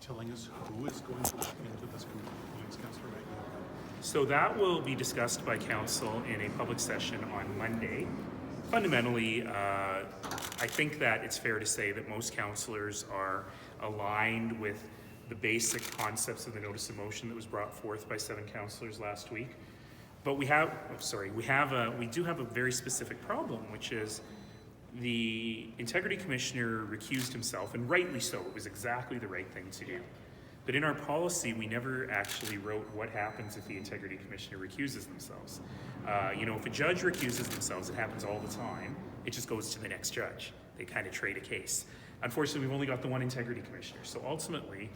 telling us who is going to look into this committee, please, Councillor Maglioka? So that will be discussed by council in a public session on Monday. Fundamentally, I think that it's fair to say that most councillors are aligned with the basic concepts of the notice of motion that was brought forth by 7 councillors last week. But we do have a very specific problem, which is the Integrity Commissioner recused himself, and rightly so. It was exactly the right thing to do. But in our policy, we never actually wrote what happens if the Integrity Commissioner recuses themselves. If a judge recuses themselves, it happens all the time. It just goes to the next judge. They kind of trade a case. Unfortunately, we've only got the one Integrity Commissioner. So ultimately,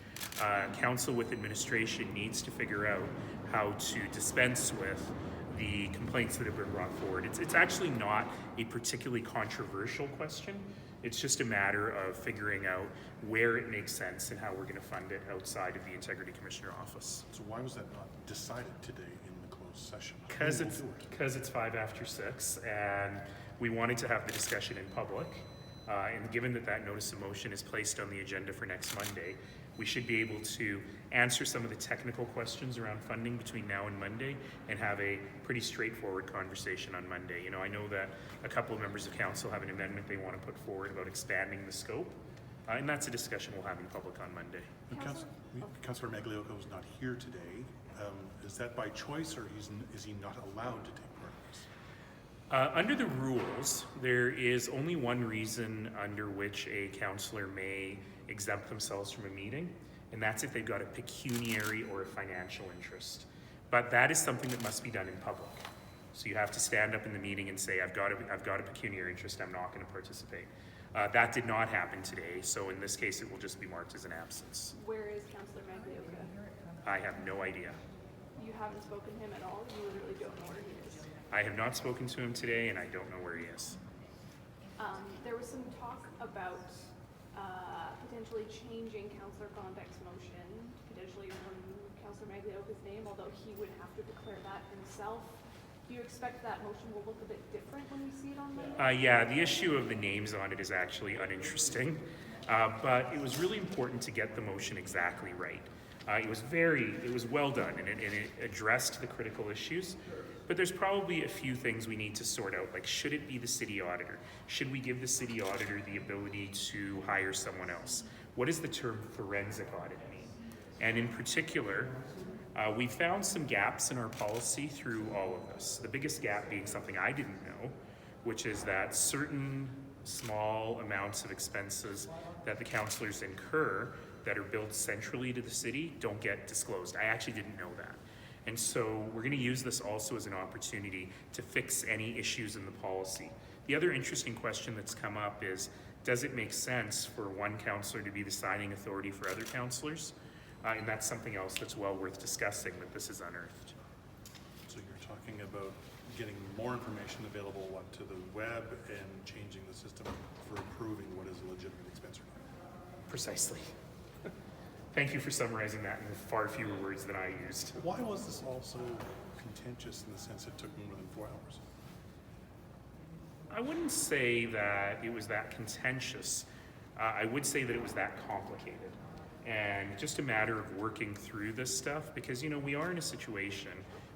council with administration needs to figure out how to dispense with the complaints that have been brought forward. It's actually not a particularly controversial question. It's just a matter of figuring out where it makes sense and how we're going to fund it outside of the Integrity Commissioner office. So why was that not decided today in the closed session? Because it's 5 after 6, and we wanted to have the discussion in public. And given that notice of motion is placed on the agenda for next Monday, we should be able to answer some of the technical questions around funding between now and Monday and have a pretty straightforward conversation on Monday. I know that a couple of members of council have an amendment they want to put forward about expanding the scope, and that's a discussion we'll have in public on Monday. Councillor Maglioka was not here today. Is that by choice, or is he not allowed to take part in this? Under the rules, there is only one reason under which a councillor may exempt themselves from a meeting, and that's if they've got a pecuniary or a financial interest. But that is something that must be done in public. So you have to stand up in the meeting and say, I've got a pecuniary interest, I'm not going to participate. That did not happen today, so in this case it will just be marked as an absence. Where is Councillor Maglioka? I have no idea. You haven't spoken to him at all? You literally don't know where he is? I have not spoken to him today, and I don't know where he is. There was some talk about potentially changing Councillor Gondek's motion, potentially remove Councillor Maglioka's name, although he would have to declare that himself. Do you expect that motion will look a bit different when we see it on Monday? Yeah, the issue of the names on it is actually uninteresting, but it was really important to get the motion exactly right. It was well done, and it addressed the critical issues. But there's probably a few things we need to sort out, like should it be the city auditor? Should we give the city auditor the ability to hire someone else? What does the term forensic audit mean? And in particular, we found some gaps in our policy through all of this. The biggest gap being something I didn't know, which is that certain small amounts of expenses that the councillors incur that are billed centrally to the city don't get disclosed. I actually didn't know that. And so we're going to use this also as an opportunity to fix any issues in the policy. The other interesting question that's come up is, does it make sense for one councillor to be the signing authority for other councillors? And that's something else that's well worth discussing, that this is unearthed. So you're talking about getting more information available to the web and changing the system for approving what is a legitimate expense or not? Precisely. Thank you for summarizing that in far fewer words than I used. Why was this all so contentious in the sense it took more than 4 hours? I wouldn't say that it was that contentious. I would say that it was that complicated. And just a matter of working through this stuff, because we are in a situation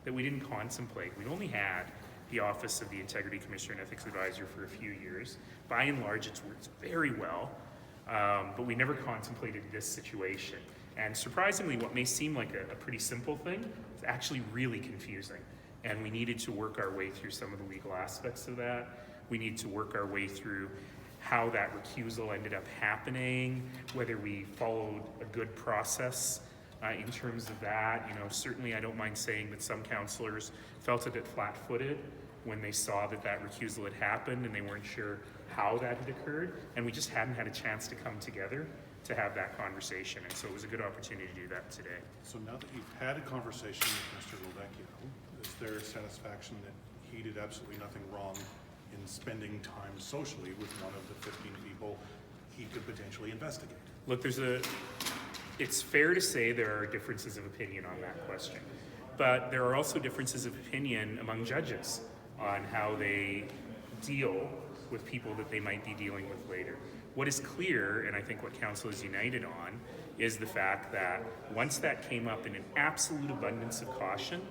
that we didn't contemplate. We've only had the Office of the Integrity Commissioner and Ethics Advisor for a few years. By and large, it's worked very well. But we never contemplated this situation. And surprisingly, what may seem like a pretty simple thing is actually really confusing. And we needed to work our way through some of the legal aspects of that. We need to work our way through how that recusal ended up happening, whether we followed a good process in terms of that. Certainly I don't mind saying that some councillors felt a bit flat-footed when they saw that recusal had happened and they weren't sure how that had occurred, and we just hadn't had a chance to come together to have that conversation, and so it was a good opportunity to do that today. So now that you've had a conversation with Mr. Goldecchio, is there satisfaction that he did absolutely nothing wrong in spending time socially with one of the 15 people he could potentially investigate? Look, it's fair to say there are differences of opinion on that question, but there are also differences of opinion among judges on how they deal with people that they might be dealing with later. What is clear, and I think what council is united on, is the fact that once that came up in an absolute abundance of caution,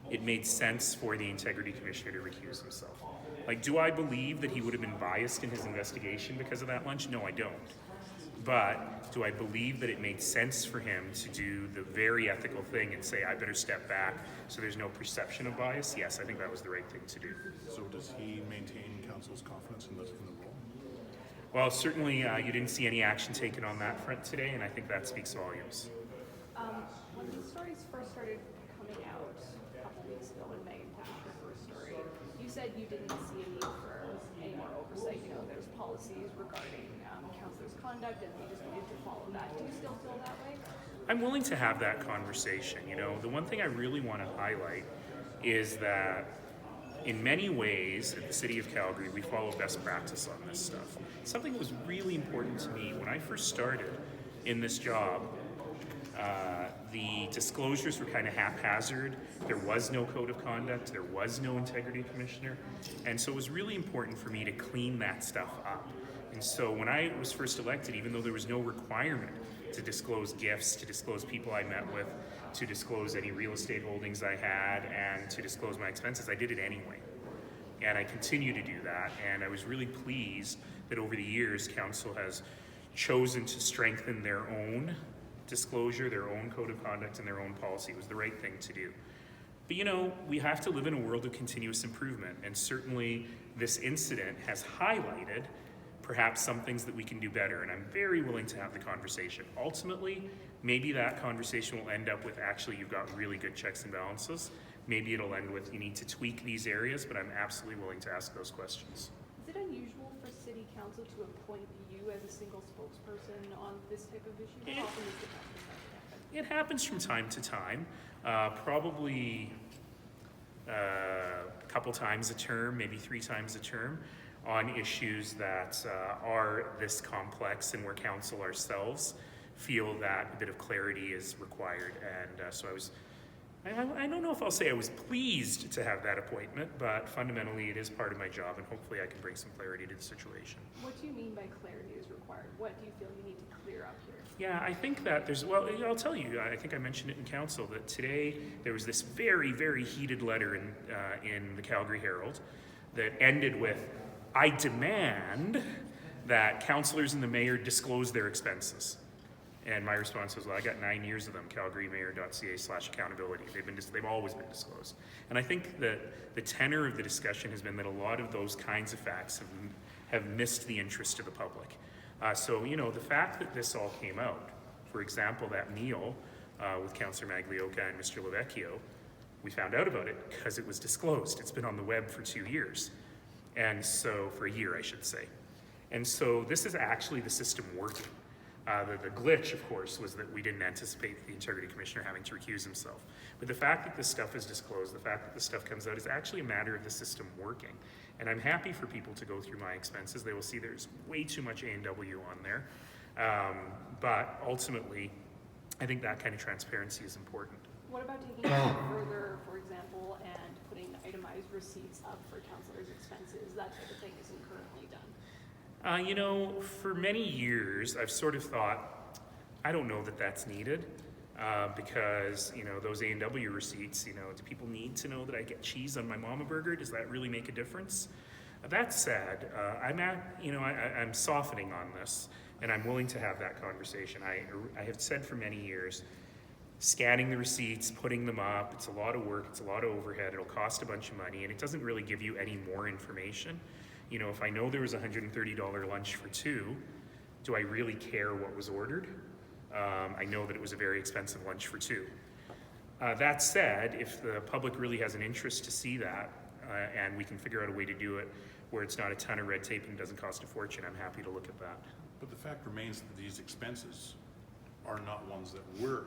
it made sense for the Integrity Commissioner to recuse himself. Like, do I believe that he would have been biased in his investigation because of that lunch? No, I don't. But do I believe that it made sense for him to do the very ethical thing and say, I better step back so there's no perception of bias? Yes, I think that was the right thing to do. So does he maintain council's confidence in the role? Well, certainly you didn't see any action taken on that front today, and I think that speaks volumes. When these stories first started coming out a couple weeks ago when Megan published her first story, you said you didn't see a need for any more oversight. You know, there's policies regarding counselors' conduct, and you just needed to follow that. Do you still feel that way? I'm willing to have that conversation. You know, the one thing I really want to highlight is that in many ways, at the City of Calgary, we follow best practice on this stuff. Something that was really important to me when I first started in this job, the disclosures were kind of haphazard. There was no code of conduct. There was no integrity commissioner. And so it was really important for me to clean that stuff up. And so when I was first elected, even though there was no requirement to disclose gifts, to disclose people I met with, to disclose any real estate holdings I had, and to disclose my expenses, I did it anyway. And I continue to do that. And I was really pleased that over the years, council has chosen to strengthen their own disclosure, their own code of conduct, and their own policy. It was the right thing to do. But you know, we have to live in a world of continuous improvement. And certainly this incident has highlighted perhaps some things that we can do better, and I'm very willing to have the conversation. Ultimately, maybe that conversation will end up with actually you've got really good checks and balances. Maybe it'll end with you need to tweak these areas, but I'm absolutely willing to ask those questions. Is it unusual for City Council to appoint you as a single spokesperson on this type of issue? How often does it happen? It happens from time to time, probably a couple times a term, maybe 3 times a term, on issues that are this complex and where council ourselves feel that a bit of clarity is required. And so I don't know if I'll say I was pleased to have that appointment, but fundamentally it is part of my job, and hopefully I can bring some clarity to the situation. What do you mean by clarity is required? What do you feel you need to clear up here? Yeah, I think that there's, well, I'll tell you, I think I mentioned it in council, that today there was this very, very heated letter in the Calgary Herald that ended with, I demand that councillors and the mayor disclose their expenses. And my response was, well, I got 9 years of them, calgarymayor.ca/accountability. They've always been disclosed. And I think that the tenor of the discussion has been that a lot of those kinds of facts have missed the interest of the public. So, you know, the fact that this all came out, for example, that meal with Councillor Maglioka and Mr. Lavecchio, we found out about it because it was disclosed. It's been on the web for 2 years. And so, for a year, I should say. And so this is actually the system working. The glitch, of course, was that we didn't anticipate the Integrity Commissioner having to recuse himself. But the fact that this stuff is disclosed, the fact that this stuff comes out is actually a matter of the system working. And I'm happy for people to go through my expenses. They will see there's way too much A&W on there. But ultimately, I think that kind of transparency is important. What about taking it a step further, for example, and putting itemized receipts up for councillors' expenses? That type of thing isn't currently done. You know, for many years, I've sort of thought, I don't know that that's needed because, you know, those A&W receipts, you know, do people need to know that I get cheese on my mama burger? Does that really make a difference? That said, I'm softening on this, and I'm willing to have that conversation. I have said for many years, scanning the receipts, putting them up, it's a lot of work, it's a lot of overhead, it'll cost a bunch of money, and it doesn't really give you any more information. You know, if I know there was a $130 lunch for 2, do I really care what was ordered? I know that it was a very expensive lunch for 2. That said, if the public really has an interest to see that, and we can figure out a way to do it where it's not a ton of red tape and doesn't cost a fortune, I'm happy to look at that. But the fact remains that these expenses are not ones that were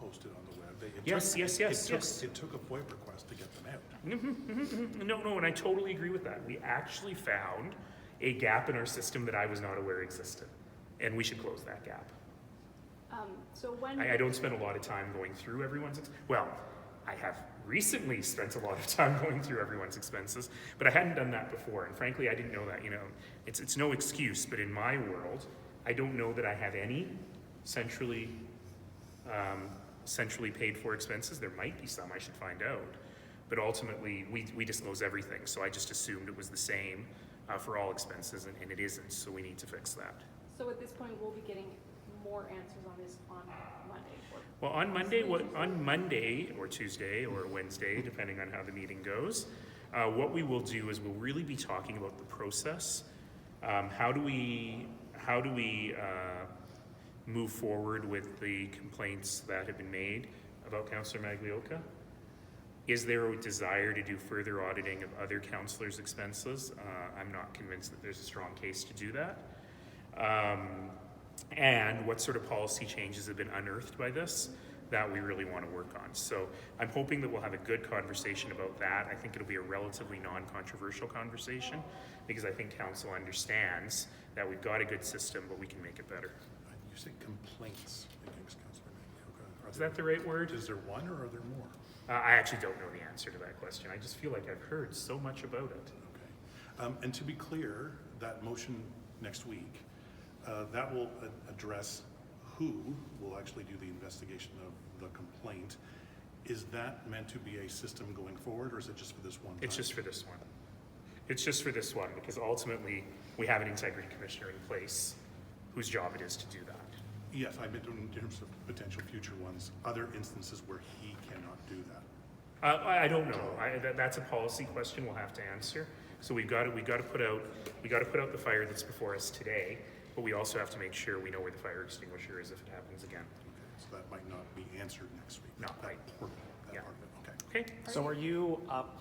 posted on the web. Yes. It took a FOIP request to get them out. No, and I totally agree with that. We actually found a gap in our system that I was not aware existed, and we should close that gap. So when I don't spend a lot of time going through everyone's, well, I have recently spent a lot of time going through everyone's expenses, but I hadn't done that before, and frankly, I didn't know that. It's no excuse, but in my world, I don't know that I have any centrally paid for expenses. There might be some, I should find out. But ultimately, we disclose everything, so I just assumed it was the same for all expenses, and it isn't, so we need to fix that. So at this point, we'll be getting more answers on this on Monday. Well, on Monday or Tuesday or Wednesday, depending on how the meeting goes, what we will do is we'll really be talking about the process. How do we move forward with the complaints that have been made about Councillor Maglioka? Is there a desire to do further auditing of other councillors' expenses? I'm not convinced that there's a strong case to do that. And what sort of policy changes have been unearthed by this that we really want to work on. So I'm hoping that we'll have a good conversation about that. I think it'll be a relatively non-controversial conversation because I think council understands that we've got a good system, but we can make it better. You say complaints against Councillor Maglioka. Is that the right word? Is there one or are there more? I actually don't know the answer to that question. I just feel like I've heard so much about it. Okay. And to be clear, that motion next week, that will address who will actually do the investigation of the complaint. Is that meant to be a system going forward, or is it just for this one time? It's just for this one. It's just for this one, because ultimately, we have an integrity commissioner in place whose job it is to do that. Yes, I meant in terms of potential future ones, other instances where he cannot do that. I don't know. That's a policy question we'll have to answer. So we got to put out the fire that's before us today, but we also have to make sure we know where the fire extinguisher is if it happens again. Okay, so that might not be answered next week. Not that right. part, that Yeah. part of it. Okay. Okay. So are you up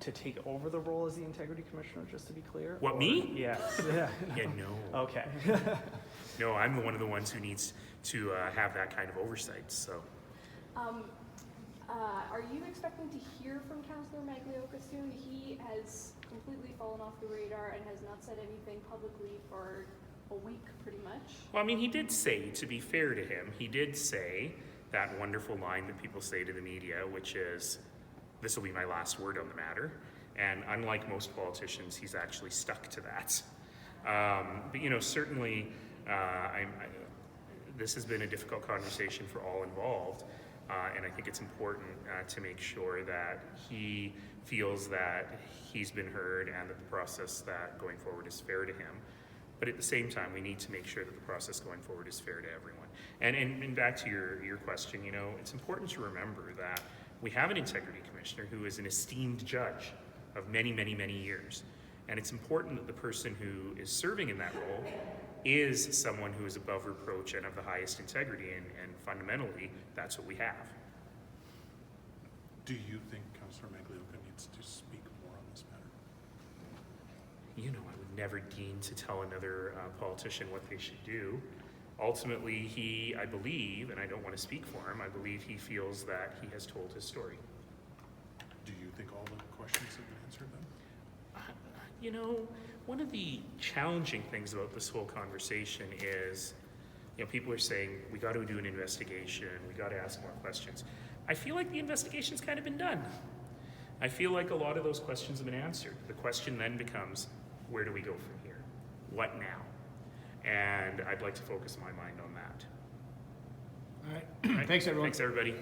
to take over the role as the integrity commissioner, just to be clear? What, Or- me? Yes. Yeah, no. Okay. No, I'm one of the ones who needs to have that kind of oversight. So Are you expecting to hear from Councillor Maglioka soon? He has completely fallen off the radar and has not said anything publicly for a week, pretty much. well, I mean, he did say, to be fair to him, he did say that wonderful line that people say to the media, which is, "This will be my last word on the matter." And unlike most politicians, he's actually stuck to that. But certainly, this has been a difficult conversation for all involved, and I think it's important to make sure that he feels that he's been heard and that the process that going forward is fair to him. But at the same time, we need to make sure that the process going forward is fair to everyone. And back to your question, it's important to remember that we have an integrity commissioner who is an esteemed judge of many, many, many years. And it's important that the person who is serving in that role is someone who is above reproach and of the highest integrity, and fundamentally, that's what we have. Do you think Councillor Maglioka needs to speak more on this matter? I would never deign to tell another politician what they should do. Ultimately, I believe, and I don't want to speak for him, I believe he feels that he has told his story. Do you think all the questions have been answered then? One of the challenging things about this whole conversation is, people are saying, we got to do an investigation, we got to ask more questions. I feel like the investigation's kind of been done. I feel like a lot of those questions have been answered. The question then becomes, where do we go from here? What now? And I'd like to focus my mind on that. All right. Thanks, everyone. Thanks, everybody.